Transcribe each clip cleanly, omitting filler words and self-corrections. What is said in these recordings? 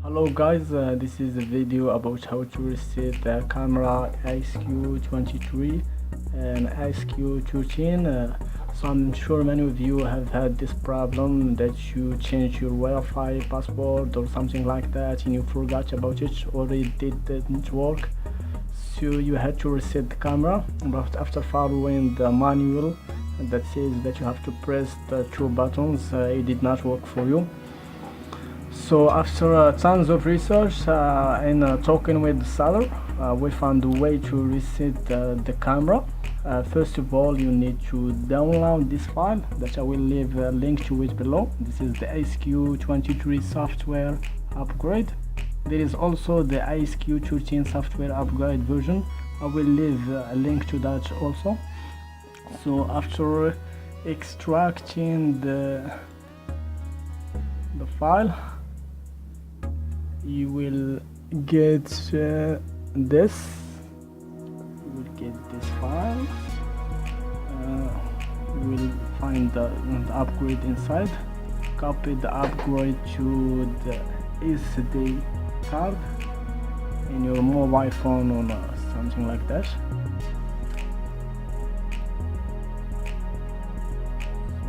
Hello guys, this is a video about how to reset the camera SQ23 and SQ13. So I'm sure many of you have had this problem that you change your Wi-Fi password or something like that and you forgot about it or it didn't work, so you had to reset the camera. But after following the manual that says that you have to press the two buttons, it did not work for you. So after tons of research and talking with the seller, we found a way to reset the camera. First of all, you need to download this file that I will leave a link to it below. This is the SQ23 software upgrade. There is also the SQ13 software upgrade version. I will leave a link to that also. So after extracting the file, you will get this. You will get this file. You will find the upgrade inside. Copy the upgrade to the SD card in your mobile phone or something like that.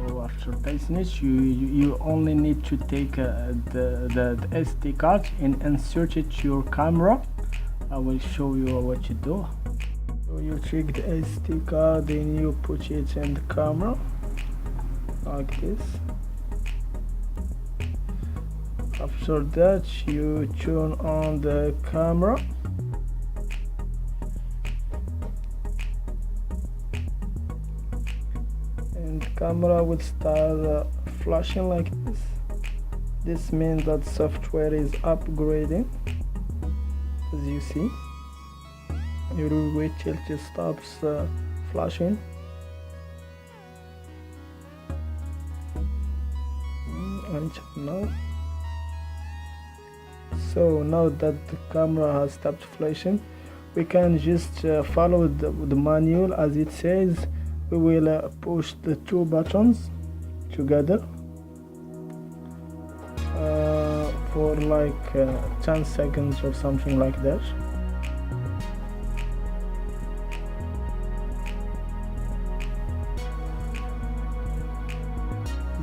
So after pasting it, you only need to take the SD card and insert it to your camera. I will show you what you do. So you take the SD card and you put it in the camera like this. After that, you turn on the camera. And the camera will start flashing like this. This means that software is upgrading. As you see, you will wait till it stops flashing. Until now. So now that the camera has stopped flashing, we can just follow the manual as it says. We will push the two buttons together for like 10 seconds or something like that.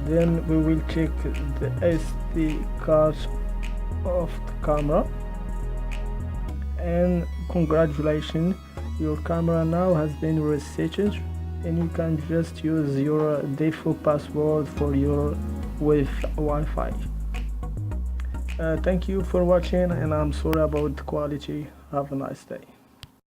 Then we will check the SD card of the camera, and congratulations, your camera now has been resetted and you can just use your default password for your Wi-Fi. Thank you for watching, and I'm sorry about the quality. Have a nice day.